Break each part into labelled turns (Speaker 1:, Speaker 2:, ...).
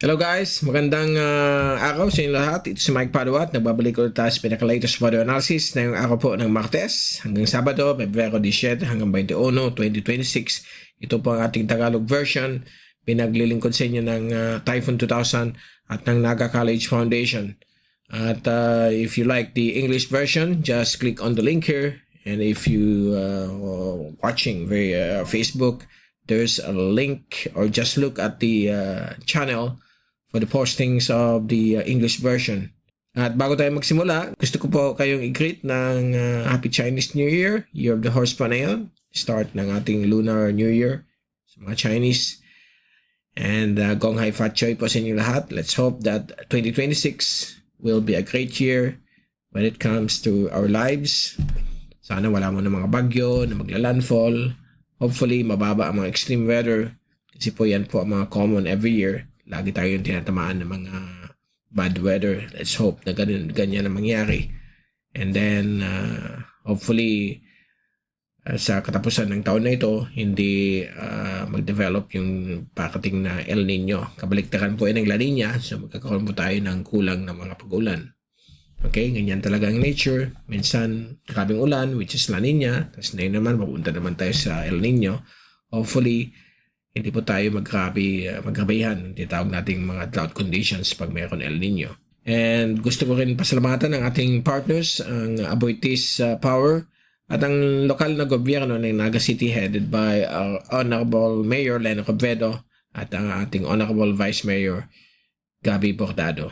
Speaker 1: Hello guys, magandang araw sa inyo lahat. Ito si Mike Padua at nagbabalik ulit tayo sa pinaka-latest weather analysis na yung araw po ng Martes hanggang Sabado, Pebrero 17 hanggang 21, 2026. Ito po ang ating Tagalog version. Pinaglilingkod sa inyo ng Typhoon 2000 at ng Naga College Foundation. At if you like the English version, just click on the link here. And if you watching via Facebook, there's a link or just look at the channel for the postings of the English version. At bago tayo magsimula, gusto ko po kayong i-greet ng Happy Chinese New Year, Year of the Horse pa na yun. Start ng ating Lunar New Year sa mga Chinese. And Gong Hai Fat Choi po sa inyo lahat. Let's hope that 2026 will be a great year when it comes to our lives. Sana wala mo na mga bagyo na magla-landfall. Hopefully, mababa ang mga extreme weather. Kasi po yan po ang mga common every year. Lagi tayong tinatamaan ng mga bad weather. Let's hope na ganyan ang mangyari. And then, hopefully, sa katapusan ng taon na ito, hindi mag-develop yung pakating na El Nino. Kabaliktaran po yan ng La Nina. So, magkakaroon po tayo ng kulang na mga pag-ulan. Okay, ganyan talaga ang nature. Minsan, grabing ulan, which is La Nina. Tapos na naman, mapunta naman tayo sa El Nino. Hopefully, hindi po tayo maggrabehan. Tinatawag nating mga drought conditions pag mayroon El Nino. And gusto ko rin pasalamatan ng ating partners, ang Aboitiz Power at ang lokal na gobyerno ng Naga City headed by our Honorable Mayor Leno Cabredo at ang ating Honorable Vice Mayor Gabi Bordado.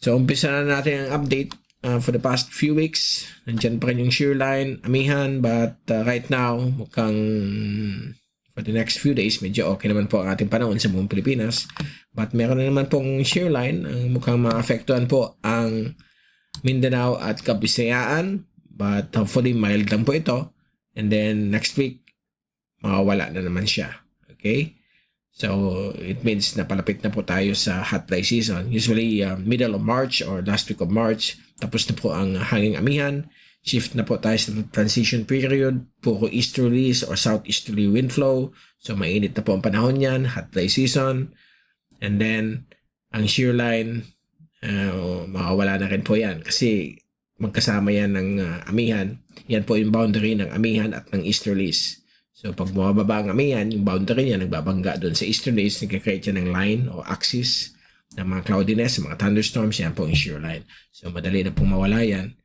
Speaker 1: So, umpisa na natin ang update for the past few weeks. Nandyan pa rin yung shear line, amihan, but right now, mukhang for the next few days, medyo okay naman po ang ating panahon sa buong Pilipinas. But meron na naman pong shear line, ang mukhang maapektuhan po ang Mindanao at Kabisayaan. But hopefully, mild lang po ito. And then, next week, mawawala na naman siya. Okay? So, it means na palapit na po tayo sa hot dry season. Usually, middle of March or last week of March, tapos na po ang hanging amihan. Shift na po tayo sa transition period, puro easterlies or southeasterly wind flow. So, mainit na po ang panahon yan, hot dry season. And then, ang shear line, makawala na rin po yan. Kasi, magkasama yan ng amihan. Yan po yung boundary ng amihan at ng easterlies. So, pag bumababa ang amihan, yung boundary niya, nagbabangga doon sa easterlies, nagkakreate yan ng line o axis ng mga cloudiness, mga thunderstorms, yan po yung shear line. So, madali na pong mawala yan.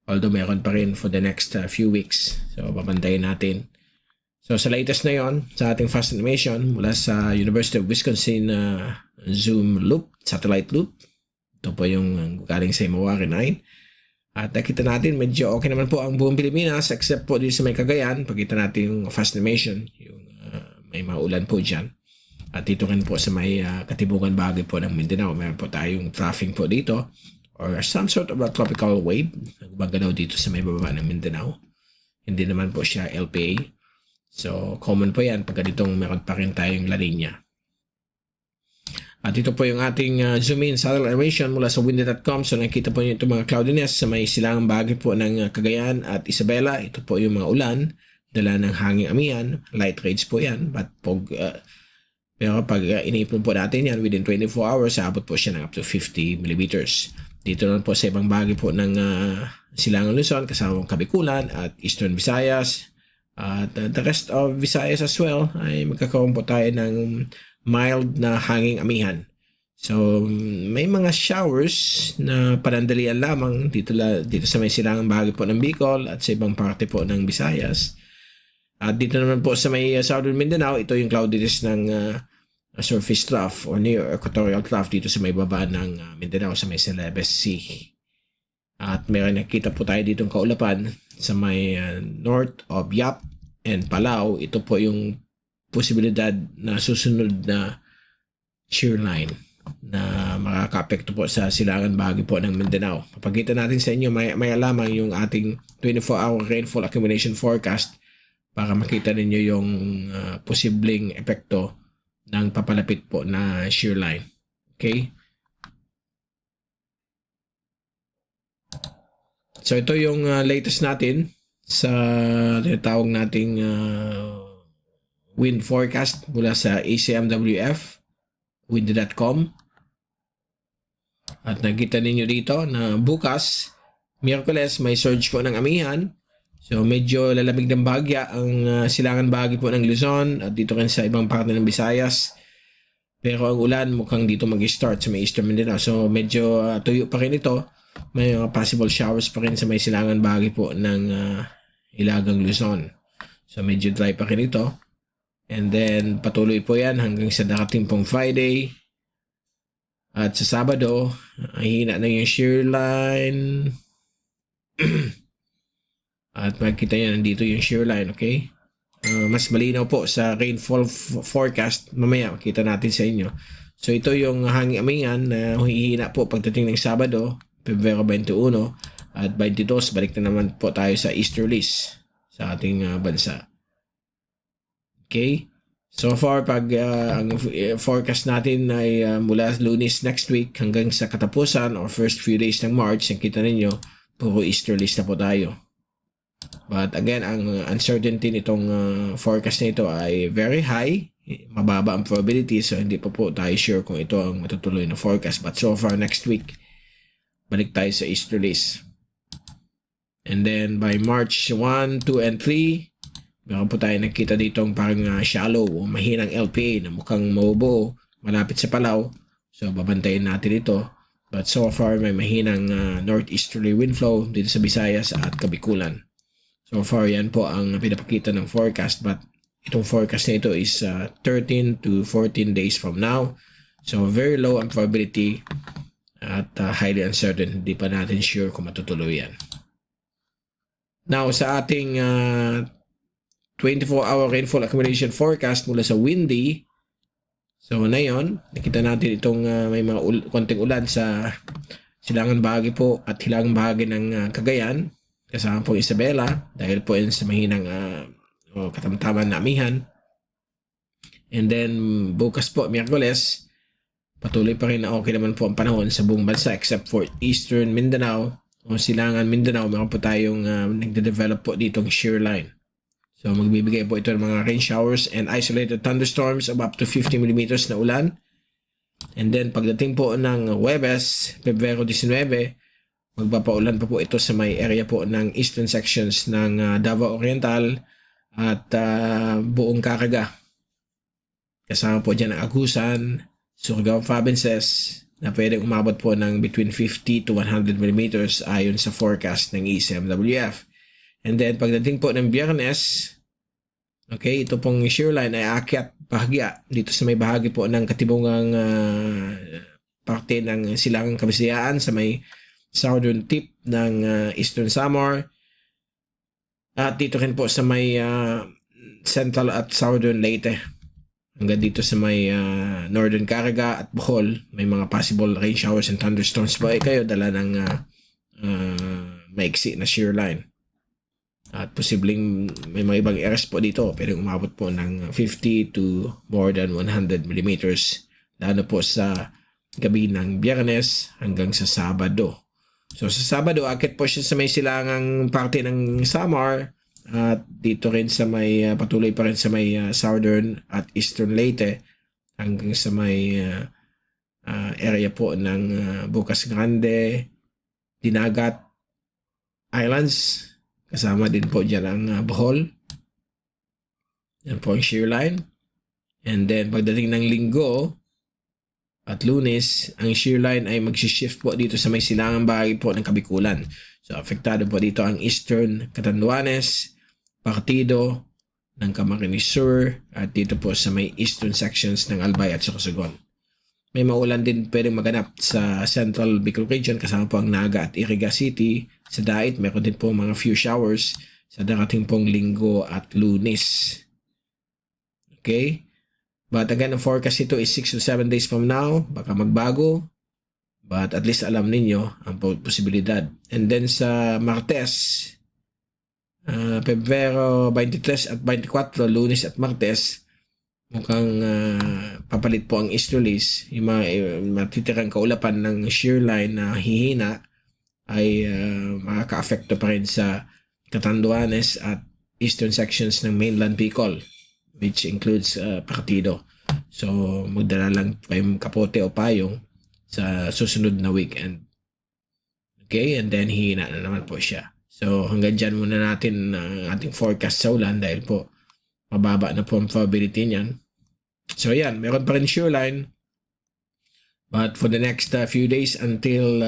Speaker 1: Although, meron pa rin for the next few weeks. So, babantayin natin. So, sa latest na yon sa ating fast animation, mula sa University of Wisconsin Zoom loop, satellite loop. Ito po yung galing sa Himawari 9. At nakita natin, medyo okay naman po ang buong Pilipinas except po dito sa may Cagayan. Pagkita natin yung fast animation, yung may maulan po dyan. At dito rin po sa may katibukan bagay po ng Mindanao, meron po tayong troughing po dito or some sort of a tropical wave. Nagbagalaw dito sa may baba ng Mindanao. Hindi naman po siya LPA. So, common po yan pag ganitong meron pa rin tayong La Nina. At ito po yung ating zoom in satellite animation mula sa windy.com. So nakita po nyo itong mga cloudiness sa may silangang bagay po ng Cagayan at Isabela. Ito po yung mga ulan, dala ng hanging amihan, light rains po yan. But pero pag inipon po natin yan within 24 hours, abot po siya ng up to 50 millimeters. Dito naman po sa ibang bagay po ng silangang Luzon, kasamang Kabikulan at Eastern Visayas. At the rest of Visayas as well ay magkakaroon po tayo ng mild na hanging amihan. So, may mga showers na panandalian lamang dito sa may silangang bahagi po ng Bicol at sa ibang parte po ng Visayas. At dito naman po sa may Southern Mindanao, ito yung cloudiness ng surface trough or near equatorial trough dito sa may baba ng Mindanao sa may Celebes Sea. At meron nakita po tayo ditong kaulapan sa may north of Yap and Palau. Ito po yung posibilidad na susunod na shear line na makaka-apekto po sa silangan bahagi po ng Mindanao. Papakita natin sa inyo may lamang yung ating 24-hour rainfall accumulation forecast para makita ninyo yung posibleng epekto ng papalapit po na shear line. Okay? So ito yung latest natin sa tinatawag nating wind forecast mula sa ACMWF, windy.com. At nakita ninyo dito na bukas, Miyerkules, may surge po ng amihan. So medyo lalamig ng bahagya ang silangan bahagi po ng Luzon at dito rin sa ibang parte ng Visayas. Pero ang ulan mukhang dito mag-start sa may Eastern Mindanao. So medyo tuyo pa rin ito. May possible showers pa rin sa may silangan bahagi po ng Hilagang Luzon. So medyo dry pa rin ito. And then patuloy po yan hanggang sa darating pong Friday. At sa Sabado, hina na yung shear line. At makikita nyo nandito yung shear line, okay? Mas malinaw po sa rainfall forecast. Mamaya makita natin sa inyo. So ito yung hanging amingan na hihina po pagdating ng Sabado, Pebrero 21 at 22. Balik na naman po tayo sa easterlies sa ating bansa. Okay? So far, pag ang forecast natin ay mula Lunes next week hanggang sa katapusan or first few days ng March, ang kita ninyo, puro easterlies na po tayo. But again, ang uncertainty nitong forecast nito ay very high. Mababa ang probability, so hindi pa po tayo sure kung ito ang matutuloy na forecast. But so far, next week, balik tayo sa easterlies. And then by March 1, 2, and 3, meron po tayo nakita ditong parang shallow o mahinang LPA na mukhang mabubuo malapit sa Palau. So babantayin natin ito. But so far may mahinang northeasterly wind flow dito sa Visayas at Kabikulan. So far yan po ang pinapakita ng forecast. But itong forecast na ito is 13 to 14 days from now. So very low ang probability at highly uncertain. Hindi pa natin sure kung matutuloy yan. Now sa ating 24-hour rainfall accumulation forecast mula sa Windy. So ngayon, nakita natin itong may mga konting ulan sa silangan bahagi po at hilagang bahagi ng Cagayan. Kasama po Isabela dahil po yun sa mahinang katamtaman na amihan. And then bukas po, Miyerkules, patuloy pa rin na okay naman po ang panahon sa buong bansa except for Eastern Mindanao o silangan Mindanao. Meron po tayong nagde-develop po ditong shear line. So magbibigay po ito ng mga rain showers and isolated thunderstorms of up to 50 mm na ulan. And then pagdating po ng Huwebes, Pebrero 19, magpapaulan pa po ito sa may area po ng eastern sections ng Davao Oriental at buong Caraga. Kasama po dyan ang Agusan, Surigao provinces na pwedeng umabot po ng between 50 to 100 mm ayon sa forecast ng ECMWF. And then pagdating po ng Biyernes, okay, ito pong shear line ay aakyat bahagya dito sa may bahagi po ng katibungang parte ng silangang Kabisayaan sa may southern tip ng Eastern Samar. At dito rin po sa may central at southern Leyte. Hanggang dito sa may northern Caraga at Bohol, may mga possible rain showers and thunderstorms po ay kayo dala ng maiksi na shear line. At posibleng may mga ibang areas po dito pero umabot po ng 50 to more than 100 mm lalo po sa gabi ng Biyernes hanggang sa Sabado. So sa Sabado, akit po siya sa may silangang parte ng Samar at dito rin sa may patuloy pa rin sa may southern at eastern Leyte hanggang sa may area po ng Bocas Grande, Dinagat Islands. Kasama din po dyan ang Bohol. Yan po ang shear line. And then pagdating ng Linggo at Lunes, ang shear line ay mag-shift po dito sa may silangang bahagi po ng Kabikulan. So apektado po dito ang Eastern Catanduanes, Partido ng Camarines Sur at dito po sa may eastern sections ng Albay at Sorsogon. May maulan din pwedeng maganap sa Central Bicol Region kasama po ang Naga at Iriga City. Sa Dait, meron din po mga few showers sa darating pong Linggo at Lunes. Okay? But again, ang forecast ito is 6 to 7 days from now. Baka magbago. But at least alam ninyo ang posibilidad. And then sa Martes, Pebrero 23 at 24, Lunes at Martes, mukhang papalit po ang easterlies. Yung matitirang kaulapan ng shear line na hihina ay makaka-affecto pa rin sa Catanduanes at eastern sections ng mainland Bicol, which includes Partido. So magdala lang kayong kapote o payong sa susunod na weekend. Okay, and then hihina na naman po siya. So hanggang dyan muna natin ang ating forecast sa ulan dahil po mababa na po ang probability niyan. So yan, meron pa rin shoreline. But for the next few days until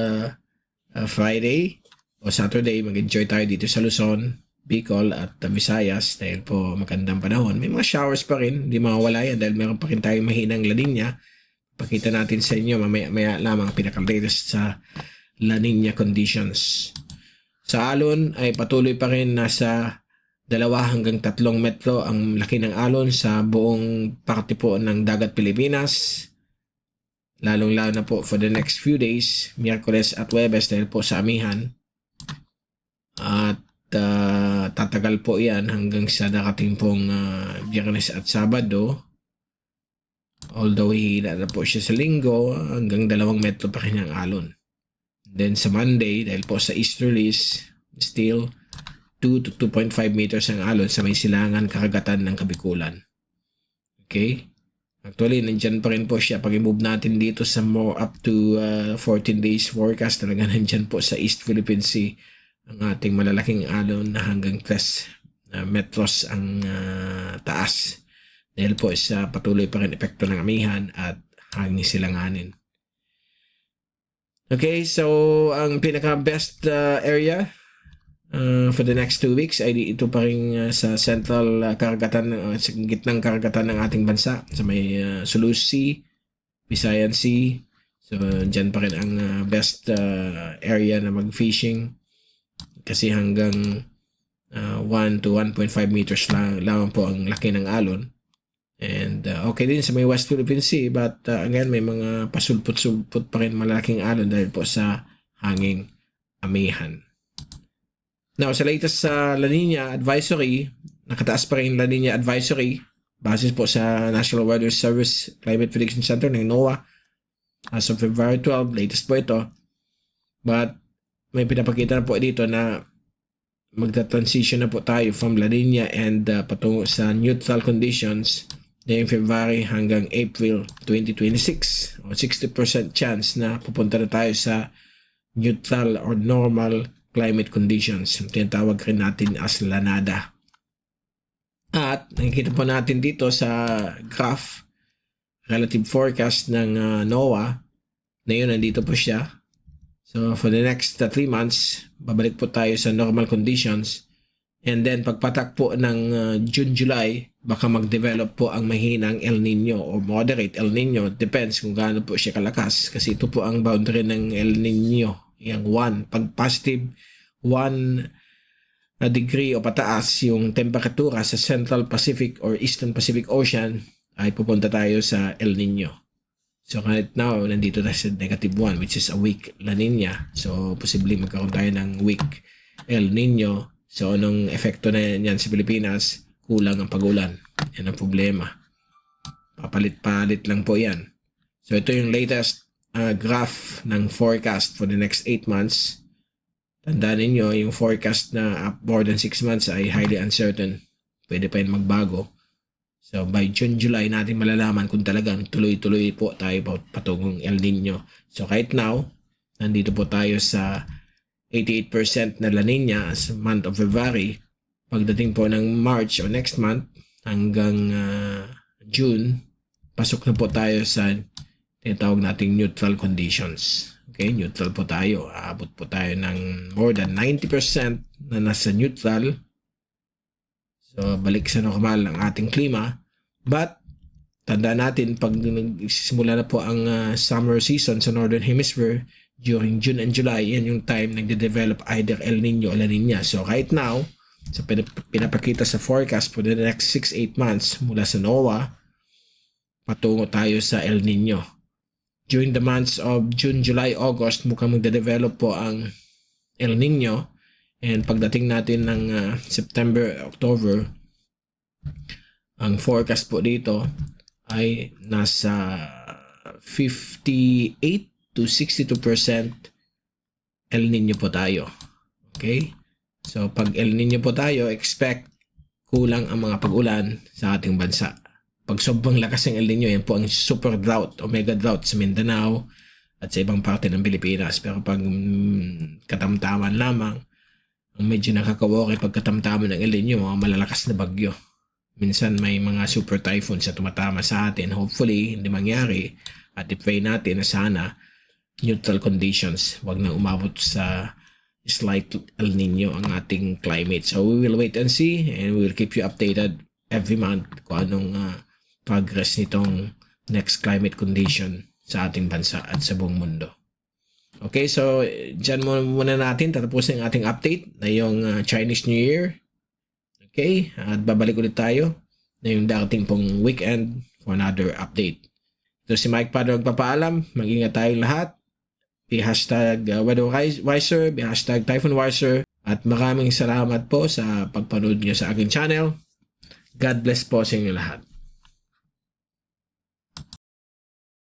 Speaker 1: Friday o Saturday, mag-enjoy tayo dito sa Luzon, Bicol at Visayas dahil po magandang panahon. May mga showers pa rin, hindi mawawala yan dahil meron pa rin tayong mahinang La Nina. Pakita natin sa inyo mamaya lamang pinaka-latest sa La Nina conditions. Sa alon ay patuloy pa rin nasa 2 hanggang 3 metro ang laki ng alon sa buong parte po ng dagat Pilipinas. Lalong-lalo na po for the next few days, Miyerkules at Huwebes dahil po sa amihan. At tatagal po yan hanggang sa darating pong Biyernes at Sabado. Although hihina na po siya sa Linggo, hanggang 2 metro pa rin ang alon. Then sa Monday, dahil po sa easterlies, still 2 to 2.5 meters ang alon sa may silangan karagatan ng Kabikulan. Okay? Actually, nandyan pa rin po siya. Pag i-move natin dito sa more up to 14 days forecast, talaga nandyan po sa East Philippine Sea ang ating malalaking alon na hanggang 3 metros ang taas. Dahil po sa patuloy pa rin epekto ng amihan at hangin silanganin. Okay, so ang pinaka-best area for the next 2 weeks ay ito pa rin sa central karagatan, sa gitnang karagatan ng ating bansa, sa may Sulu Sea, Visayan Sea. So dyan pa rin ang best area na mag-fishing kasi hanggang 1 to 1.5 meters lang po ang laki ng alon. And okay din sa may West Philippine Sea, but again may mga pasulput-sulput pa rin malaking alon dahil po sa hanging amihan. Now, sa latest sa La Nina Advisory, nakataas pa rin La Nina Advisory base po sa National Weather Service Climate Prediction Center ng NOAA as of February 12, latest po ito. But may pinapakita na po dito na magta-transition na po tayo from La Nina and patungo sa neutral conditions ngayong February hanggang April 2026. O 60% chance na pupunta na tayo sa neutral or normal climate conditions. Tinatawag rin natin as lanada. At nakikita po natin dito sa graph, relative forecast ng NOAA. Ngayon, nandito po siya. So, for the next 3 months, babalik po tayo sa normal conditions. And then, pagpatak po ng June-July, baka mag-develop po ang mahinang El Nino or moderate El Nino. Depends kung gaano po siya kalakas. Kasi ito po ang boundary ng El Nino. Yang 1. Pag positive 1 degree o pataas yung temperatura sa Central Pacific or Eastern Pacific Ocean, ay pupunta tayo sa El Nino. So right now, nandito tayo sa -1 which is a weak La Nina. So posibleng magkaroon tayo ng weak El Nino. So anong epekto na yan sa Pilipinas? Kulang ang pag-ulan. Yan ang problema. Papalit-palit lang po yan. So ito yung latest graph ng forecast for the next 8 months. Tandaan ninyo, yung forecast na more than 6 months ay highly uncertain. Pwede pa yun magbago. So by June, July natin malalaman kung talagang tuloy-tuloy po tayo patungong El Nino. So right now, nandito po tayo sa 88% na La Nina as month of February. Pagdating po ng March o next month hanggang June, pasok na po tayo sa tinatawag nating neutral conditions. Okay, neutral po tayo. Aabot po tayo ng more than 90% na nasa neutral. So, balik sa normal ang ating klima. But, tandaan natin, pag nagsisimula na po ang summer season sa Northern Hemisphere, during June and July, yan yung time nagde-develop either El Nino o La Nina. So, right now, sa pinapakita sa forecast for the next 6-8 months mula sa NOAA, patungo tayo sa El Nino. During the months of June, July, August, mukhang magde-develop po ang El Nino. And pagdating natin ng September, October, ang forecast po dito ay nasa 58 to 62% El Nino po tayo. Okay? So, pag El Nino po tayo, expect kulang ang mga pag-ulan sa ating bansa. Pag sobrang lakas ng El Nino, yan po ang super drought o mega drought sa Mindanao at sa ibang parte ng Pilipinas. Pero pag katamtaman lamang, ang medyo nakakaworry pag katamtaman ng El Nino, mga malalakas na bagyo. Minsan may mga super typhoon sa tumatama sa atin. Hopefully, hindi mangyari. At i-pray natin na sana neutral conditions. Huwag na umabot sa slight El Nino ang ating climate. So we will wait and see, and we will keep you updated every month kung anong progress nitong next climate condition sa ating bansa at sa buong mundo. Okay, so dyan muna natin tatapusin ang ating update na yung Chinese New Year. Okay, at babalik ulit tayo na yung darating pong weekend for another update. Ito si Mike Padua magpapaalam. Mag-ingat tayong lahat. Be hashtag WeatherWiser, be hashtag TyphoonWiser. At maraming salamat po sa pagpanood nyo sa aking channel. God bless po sa inyo lahat.